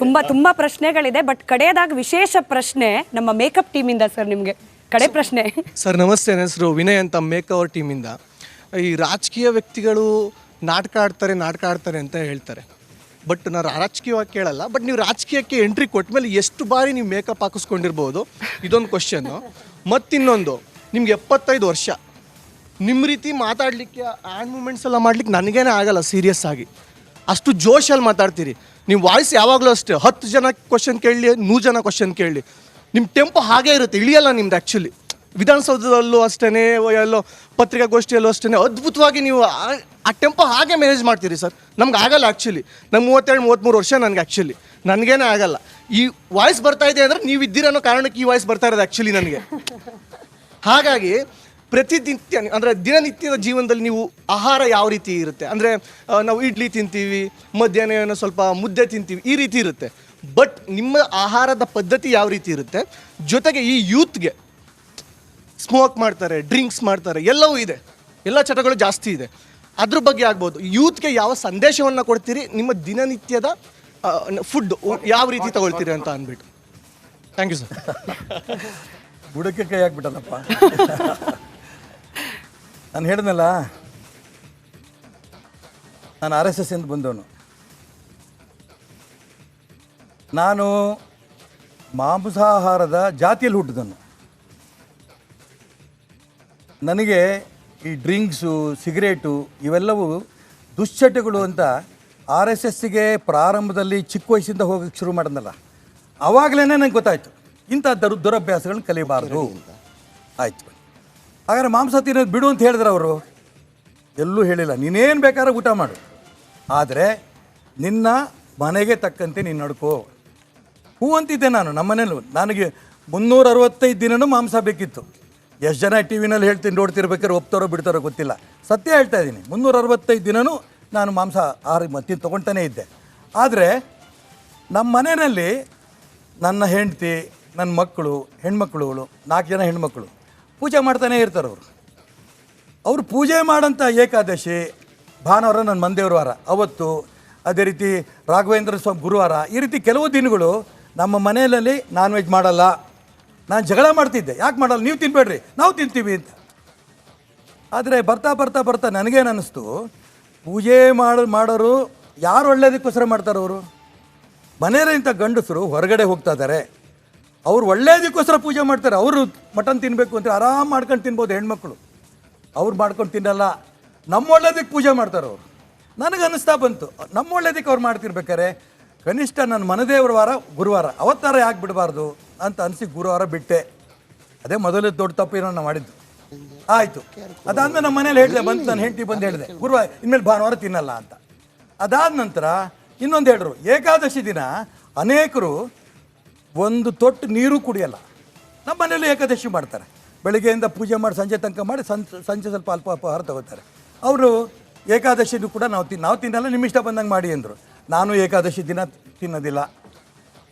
ತುಂಬಾ ತುಂಬಾ ಪ್ರಶ್ನೆಗಳಿದೆ. ಬಟ್ ಕಡೆಯದಾಗ ವಿಶೇಷ ಪ್ರಶ್ನೆ ನಮ್ಮ ಮೇಕಪ್ ಟೀಮಿಂದ ಸರ್, ನಿಮಗೆ ಕಡೆ ಪ್ರಶ್ನೆ. ಸರ್ ನಮಸ್ತೆ, ನನ್ನ ಹೆಸರು ವಿನಯ್ ಅಂತ ಮೇಕವರ್ ಟೀಮಿಂದ. ಈ ರಾಜಕೀಯ ವ್ಯಕ್ತಿಗಳು ನಾಟಕ ಆಡ್ತಾರೆ ಅಂತ ಹೇಳ್ತಾರೆ. ಬಟ್ ನಾನು ರಾಜಕೀಯವಾಗಿ ಕೇಳಲ್ಲ. ಬಟ್ ನೀವು ರಾಜಕೀಯಕ್ಕೆ ಎಂಟ್ರಿ ಕೊಟ್ಟ ಮೇಲೆ ಎಷ್ಟು ಬಾರಿ ನೀವು ಮೇಕಪ್ ಹಾಕಿಸ್ಕೊಂಡಿರ್ಬೋದು, ಇದೊಂದು ಕ್ವಶನ್ನು. ಮತ್ತಿನ್ನೊಂದು, ನಿಮ್ಗೆ 75 ವರ್ಷ, ನಿಮ್ಮ ರೀತಿ ಮಾತಾಡಲಿಕ್ಕೆ ಹ್ಯಾಂಡ್ ಮೂಮೆಂಟ್ಸ್ ಎಲ್ಲ ಮಾಡ್ಲಿಕ್ಕೆ ನನಗೇನೆ ಆಗಲ್ಲ. ಸೀರಿಯಸ್ ಆಗಿ ಅಷ್ಟು ಜೋಶಲ್ಲಿ ಮಾತಾಡ್ತೀರಿ. ನಿಮ್ಮ ವಾಯ್ಸ್ ಯಾವಾಗಲೂ ಅಷ್ಟೇ, 10 ಜನ ಕ್ವಶನ್ ಕೇಳಲಿ, 100 ಜನ ಕ್ವಶನ್ ಕೇಳಲಿ, ನಿಮ್ಮ ಟೆಂಪೋ ಹಾಗೇ ಇರುತ್ತೆ, ಇಳಿಯಲ್ಲ ನಿಮ್ದು. ಆ್ಯಕ್ಚುಲಿ ವಿಧಾನಸೌಧದಲ್ಲೂ ಅಷ್ಟೇ, ಎಲ್ಲೋ ಪತ್ರಿಕಾಗೋಷ್ಠಿಯಲ್ಲೂ ಅಷ್ಟೇ ಅದ್ಭುತವಾಗಿ ನೀವು ಆ ಟೆಂಪೋ ಹಾಗೆ ಮ್ಯಾನೇಜ್ ಮಾಡ್ತೀರಿ ಸರ್. ನಮ್ಗೆ ಆಗಲ್ಲ ಆ್ಯಕ್ಚುಲಿ. ನಮ್ಗೆ 32-33 ವರ್ಷ, ನನಗೆ ಆ್ಯಕ್ಚುಲಿ ನನಗೇನೆ ಆಗಲ್ಲ. ಈ ವಾಯ್ಸ್ ಬರ್ತಾ ಇದೆ ಅಂದರೆ ನೀವು ಇದ್ದೀರನ್ನೋ ಕಾರಣಕ್ಕೆ ಈ ವಾಯ್ಸ್ ಬರ್ತಾ ಇರೋದು ಆ್ಯಕ್ಚುಲಿ ನನಗೆ. ಹಾಗಾಗಿ ಪ್ರತಿನಿತ್ಯ ಅಂದರೆ ದಿನನಿತ್ಯದ ಜೀವನದಲ್ಲಿ ನೀವು ಆಹಾರ ಯಾವ ರೀತಿ ಇರುತ್ತೆ ಅಂದರೆ, ನಾವು ಇಡ್ಲಿ ತಿಂತೀವಿ, ಮಧ್ಯಾಹ್ನ ಏನೋ ಸ್ವಲ್ಪ ಮುದ್ದೆ ತಿಂತೀವಿ, ಈ ರೀತಿ ಇರುತ್ತೆ. ಬಟ್ ನಿಮ್ಮ ಆಹಾರದ ಪದ್ಧತಿ ಯಾವ ರೀತಿ ಇರುತ್ತೆ, ಜೊತೆಗೆ ಈ ಯೂತ್ಗೆ ಸ್ಮೋಕ್ ಮಾಡ್ತಾರೆ, ಡ್ರಿಂಕ್ಸ್ ಮಾಡ್ತಾರೆ, ಎಲ್ಲವೂ ಇದೆ, ಎಲ್ಲ ಚಟಗಳು ಜಾಸ್ತಿ ಇದೆ. ಅದ್ರ ಬಗ್ಗೆ ಆಗ್ಬೋದು. ಯೂತ್ಗೆ ಯಾವ ಸಂದೇಶವನ್ನು ಕೊಡ್ತೀರಿ, ನಿಮ್ಮ ದಿನನಿತ್ಯದ ಫುಡ್ ಯಾವ ರೀತಿ ತಗೊಳ್ತೀರಿ ಅಂತ ಅಂದ್ಬಿಟ್ಟು. Thank you sir. ಬುಡಕ್ಕೆ ಕೈ ಹಾಕ್ಬಿಟ್ಟಲ್ಲಪ್ಪ. ನಾನು ಹೇಳಿದ್ನಲ್ಲ, ನಾನು RSS ಇಂದ ಬಂದವನು. ನಾನು ಮಾಂಸಾಹಾರದ ಜಾತಿಯಲ್ಲಿ ಹುಟ್ಟಿದನು. ನನಗೆ ಈ ಡ್ರಿಂಕ್ಸು, ಸಿಗರೇಟು ಇವೆಲ್ಲವೂ ದುಶ್ಚಟಗಳು ಅಂತ RSSಗೆ ಪ್ರಾರಂಭದಲ್ಲಿ ಚಿಕ್ಕ ವಯಸ್ಸಿಂದ ಹೋಗಕ್ಕೆ ಶುರು ಮಾಡಿದ್ನಲ್ಲ, ಆವಾಗಲೇ ನನಗೆ ಗೊತ್ತಾಯಿತು ಇಂಥ ದುರಭ್ಯಾಸಗಳನ್ನ ಕಲಿಬಾರ್ದು. ಆಯಿತು, ಹಾಗಾದ್ರೆ ಮಾಂಸ ತಿನ್ನೋದು ಬಿಡು ಅಂತ ಹೇಳಿದ್ರು ಅವರು. ಎಲ್ಲೂ ಹೇಳಿಲ್ಲ, ನೀನೇನು ಬೇಕಾದ್ರೆ ಊಟ ಮಾಡು, ಆದರೆ ನಿನ್ನ ಮನೆಗೆ ತಕ್ಕಂತೆ ನೀನು ನಡ್ಕೋ. ಹೂ ಅಂತಿದ್ದೆ ನಾನು. ನಮ್ಮ ಮನೇಲೂ ನನಗೆ 365 ದಿನವೂ ಮಾಂಸ ಬೇಕಿತ್ತು. ಎಷ್ಟು ಜನ ಟಿ ವಿನಲ್ಲಿ ಹೇಳ್ತೀನಿ, ನೋಡ್ತಿರ್ಬೇಕಾದ್ರೆ ಒಪ್ತಾರೋ ಬಿಡ್ತಾರೋ ಗೊತ್ತಿಲ್ಲ. ಸತ್ಯ ಹೇಳ್ತಾ ಇದ್ದೀನಿ, 365 ದಿನವೂ ನಾನು ಮಾಂಸ ತೊಗೊಳ್ತಾನೇ ಇದ್ದೆ. ಆದರೆ ನಮ್ಮ ಮನೆಯಲ್ಲಿ ನನ್ನ ಹೆಂಡತಿ, ನನ್ನ ಮಕ್ಕಳು, ಹೆಣ್ಮಕ್ಳುಗಳು, 4 ಜನ ಹೆಣ್ಮಕ್ಳು ಪೂಜೆ ಮಾಡ್ತಾನೇ ಇರ್ತಾರೆ. ಅವರು ಪೂಜೆ ಮಾಡೋಂಥ ಏಕಾದಶಿ, ಭಾನುವಾರ ನನ್ನ ಮಂದೇವ್ರ ವಾರ, ಅವತ್ತು ಅದೇ ರೀತಿ ರಾಘವೇಂದ್ರ ಸ್ವಾಮಿ ಗುರುವಾರ, ಈ ರೀತಿ ಕೆಲವು ದಿನಗಳು ನಮ್ಮ ಮನೆಯಲ್ಲಿ ನಾನ್ ವೆಜ್ ಮಾಡಲ್ಲ. ನಾನು ಜಗಳ ಮಾಡ್ತಿದ್ದೆ, ಯಾಕೆ ಮಾಡಲ್ಲ, ನೀವು ತಿನ್ಬೇಡ್ರಿ, ನಾವು ತಿಂತೀವಿ ಅಂತ. ಆದರೆ ಬರ್ತಾ ಬರ್ತಾ ಬರ್ತಾ ನನಗೇನು ಅನ್ನಿಸ್ತು, ಪೂಜೆ ಮಾಡೋರು ಯಾರು ಒಳ್ಳೇದಕ್ಕೋಸ್ಕರ ಮಾಡ್ತಾರೆ? ಅವರು ಮನೆಯಲ್ಲಿಂಥ ಗಂಡಸರು ಹೊರಗಡೆ ಹೋಗ್ತಾ ಇದ್ದಾರೆ, ಅವ್ರು ಒಳ್ಳೇದಕ್ಕೋಸ್ಕರ ಪೂಜೆ ಮಾಡ್ತಾರೆ. ಅವರು ಮಟನ್ ತಿನ್ನಬೇಕು ಅಂತ ಆರಾಮ್ ಮಾಡ್ಕೊಂಡು ತಿನ್ಬೋದು ಹೆಣ್ಮಕ್ಳು, ಅವ್ರು ಮಾಡ್ಕೊಂಡು ತಿನ್ನಲ್ಲ. ನಮ್ಮ ಒಳ್ಳೇದಕ್ಕೆ ಪೂಜೆ ಮಾಡ್ತಾರೆ ಅವರು. ನನಗೆ ಅನ್ನಿಸ್ತಾ ಬಂತು, ನಮ್ಮ ಒಳ್ಳೇದಕ್ಕೆ ಅವ್ರು ಮಾಡ್ತಿರ್ಬೇಕಾರೆ ಕನಿಷ್ಠ ನನ್ನ ಮನದೇವ್ರ ವಾರ ಗುರುವಾರ ಅವತ್ತಾರ ಯಾಕೆ ಬಿಡಬಾರ್ದು ಅಂತ ಅನಿಸಿ ಗುರುವಾರ ಬಿಟ್ಟೆ. ಅದೇ ಮೊದಲು ದೊಡ್ಡ ತಪ್ಪೇನೋ ನಾನು ಮಾಡಿದ್ದು. ಆಯಿತು, ಅದಾದ್ಮೇಲೆ ನಮ್ಮ ಮನೇಲಿ ಹೇಳಿದೆ, ಬಂತು ನನ್ನ ಹೆಂಡತಿ ಬಂದು ಹೇಳಿದೆ, ಗುರುವಾರ ಇನ್ಮೇಲೆ ಭಾನುವಾರ ತಿನ್ನಲ್ಲ ಅಂತ. ಅದಾದ ನಂತರ ಇನ್ನೊಂದು ಹೇಳಿದ್ರು, ಏಕಾದಶಿ ದಿನ ಅನೇಕರು ಒಂದು ತೊಟ್ಟು ನೀರು ಕುಡಿಯಲ್ಲ. ನಮ್ಮ ಮನೇಲಿ ಏಕಾದಶಿ ಮಾಡ್ತಾರೆ, ಬೆಳಗ್ಗೆಯಿಂದ ಪೂಜೆ ಮಾಡಿ ಸಂಜೆ ತನಕ ಮಾಡಿ ಸಂಜೆ ಸ್ವಲ್ಪ ಅಲ್ಪ ಆಹಾರ ತಗೋತಾರೆ. ಅವರು ಏಕಾದಶಿನೂ ಕೂಡ ನಾವು ತಿನ್ನಲ್ಲ, ನಿಮ್ಮ ಇಷ್ಟ ಬಂದಂಗೆ ಮಾಡಿ ಅಂದರು. ನಾನು ಏಕಾದಶಿ ದಿನ ತಿನ್ನೋದಿಲ್ಲ.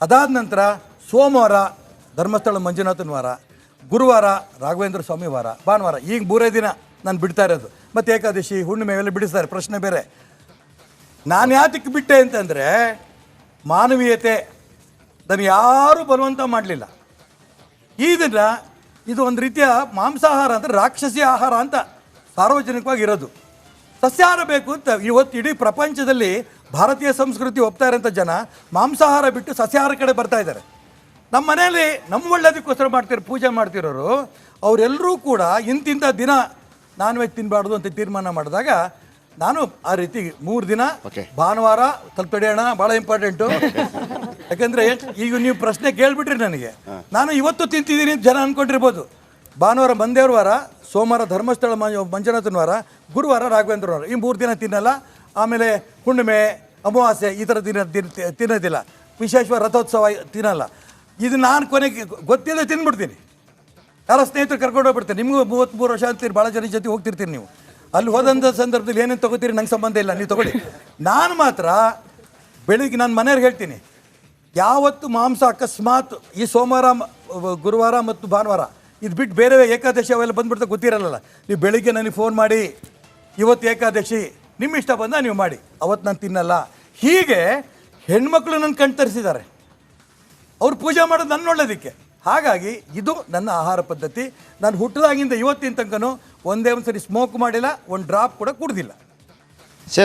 ಅದಾದ ನಂತರ ಸೋಮವಾರ ಧರ್ಮಸ್ಥಳ ಮಂಜುನಾಥನ ವಾರ, ಗುರುವಾರ ರಾಘವೇಂದ್ರ ಸ್ವಾಮಿ ವಾರ, ಭಾನುವಾರ, ಈಗ 3 ದಿನ ನಾನು ಬಿಡ್ತಾ ಇರೋದು. ಮತ್ತು ಏಕಾದಶಿ, ಹುಣ್ಣಿಮೆ ಎಲ್ಲ ಬಿಡಿಸ್ತಾರೆ, ಪ್ರಶ್ನೆ ಬೇರೆ. ನಾನು ಯಾತಕ್ಕೆ ಬಿಟ್ಟೆ ಅಂತಂದರೆ ಮಾನವೀಯತೆ. ನಾನು ಯಾರೂ ಬಲವಂತ ಮಾಡಲಿಲ್ಲ. ಈ ದಿನ ಇದು ಒಂದು ರೀತಿಯ ಮಾಂಸಾಹಾರ ಅಂದರೆ ರಾಕ್ಷಸಿ ಆಹಾರ ಅಂತ ಸಾರ್ವಜನಿಕವಾಗಿ ಇರೋದು. ಸಸ್ಯಾಹಾರ ಬೇಕು ಅಂತ ಇವತ್ತು ಇಡೀ ಪ್ರಪಂಚದಲ್ಲಿ ಭಾರತೀಯ ಸಂಸ್ಕೃತಿ ಒಪ್ತಾ ಇರೋಂಥ ಜನ ಮಾಂಸಾಹಾರ ಬಿಟ್ಟು ಸಸ್ಯಾಹಾರ ಕಡೆ ಬರ್ತಾ ಇದ್ದಾರೆ. ನಮ್ಮ ಮನೆಯಲ್ಲಿ ನಮ್ಮ ಒಳ್ಳೇದಕ್ಕೋಸ್ಕರ ಪೂಜೆ ಮಾಡ್ತಿರೋರು ಅವರೆಲ್ಲರೂ ಕೂಡ ಇಂತಿಂಥ ದಿನ ನಾನ್ ವೆಜ್ ತಿನ್ನಬಾರ್ದು ಅಂತ ತೀರ್ಮಾನ ಮಾಡಿದಾಗ ನಾನು ಆ ರೀತಿ 3 ದಿನ ಭಾನುವಾರ ಸ್ವಲ್ಪ ತಡೆಯೋಣ, ಭಾಳ ಇಂಪಾರ್ಟೆಂಟು. ಯಾಕಂದರೆ ಈಗ ನೀವು ಪ್ರಶ್ನೆ ಕೇಳಿಬಿಟ್ರಿ ನನಗೆ, ನಾನು ಇವತ್ತು ತಿಂತಿದ್ದೀನಿ ಜನ ಅಂದ್ಕೊಂಡಿರ್ಬೋದು. ಭಾನುವಾರ ಮಂದೇವ್ರ ವಾರ, ಸೋಮವಾರ ಧರ್ಮಸ್ಥಳ ಮಂಜುನಾಥನ ವಾರ, ಗುರುವಾರ ರಾಘವೇಂದ್ರ ವಾರ, ಈ 3 ದಿನ ತಿನ್ನಲ್ಲ. ಆಮೇಲೆ ಹುಣ್ಣಿಮೆ, ಅಮಾವಾಸ್ಯೆ ಈ ಥರ ದಿನ ತಿನ್ನೋದಿಲ್ಲ. ವಿಶೇಷವಾದ ರಥೋತ್ಸವ ತಿನ್ನಲ್ಲ. ಇದು ನಾನು ಕೊನೆಗೆ ಗೊತ್ತಿಲ್ಲದೆ ತಿಂದ್ಬಿಡ್ತೀನಿ. ಯಾರೋ ಸ್ನೇಹಿತರು ಕರ್ಕೊಂಡು ಹೋಗ್ಬಿಡ್ತೀನಿ. ನಿಮಗೂ 33 ವರ್ಷ ಅಂತೀರಿ, ಭಾಳ ಜನ ಜೊತೆ ಹೋಗ್ತಿರ್ತೀರಿ ನೀವು. ಅಲ್ಲಿ ಹೋದಂಥ ಸಂದರ್ಭದಲ್ಲಿ ಏನೇನು ತೊಗೋತೀರಿ ನಂಗೆ ಸಂಬಂಧ ಇಲ್ಲ, ನೀವು ತೊಗೊಳ್ಳಿ. ನಾನು ಮಾತ್ರ ಬೆಳಿಗ್ಗೆ ನನ್ನ ಮನೆಯವ್ರಿಗೆ ಹೇಳ್ತೀನಿ, ಯಾವತ್ತು ಮಾಂಸ ಅಕಸ್ಮಾತ್ ಈ ಸೋಮವಾರ, ಗುರುವಾರ ಮತ್ತು ಭಾನುವಾರ ಇದು ಬಿಟ್ಟು ಬೇರೆ ಏಕಾದಶಿ ಅವೆಲ್ಲ ಬಂದುಬಿಡ್ತಾ ಗೊತ್ತಿರಲ್ಲ, ನೀವು ಬೆಳಿಗ್ಗೆ ನನಗೆ ಫೋನ್ ಮಾಡಿ, ಇವತ್ತು ಏಕಾದಶಿ ನಿಮ್ಮ ಇಷ್ಟ ಬಂದ ನೀವು ಮಾಡಿ, ಅವತ್ತು ನಾನು ತಿನ್ನಲ್ಲ. ಹೀಗೆ ಹೆಣ್ಮಕ್ಳು ನನ್ನ ಕಣ್ ತರಿಸಿದ್ದಾರೆ. ಅವ್ರು ಪೂಜೆ ಮಾಡೋದು ನನ್ನ ಒಳ್ಳೇದಕ್ಕೆ. ಹಾಗಾಗಿ ಇದು ನನ್ನ ಆಹಾರ ಪದ್ಧತಿ. ನಾನು ಹುಟ್ಟಿದಾಗಿಂದ ಇವತ್ತಿನ ತನಕನೂ ಒಂದೇ ಒಂದು ಸರಿ ಸ್ಮೋಕ್ ಮಾಡಿಲ್ಲ, ಒಂದು ಡ್ರಾಪ್ ಕೂಡ ಕುಡ್ದಿಲ್ಲ.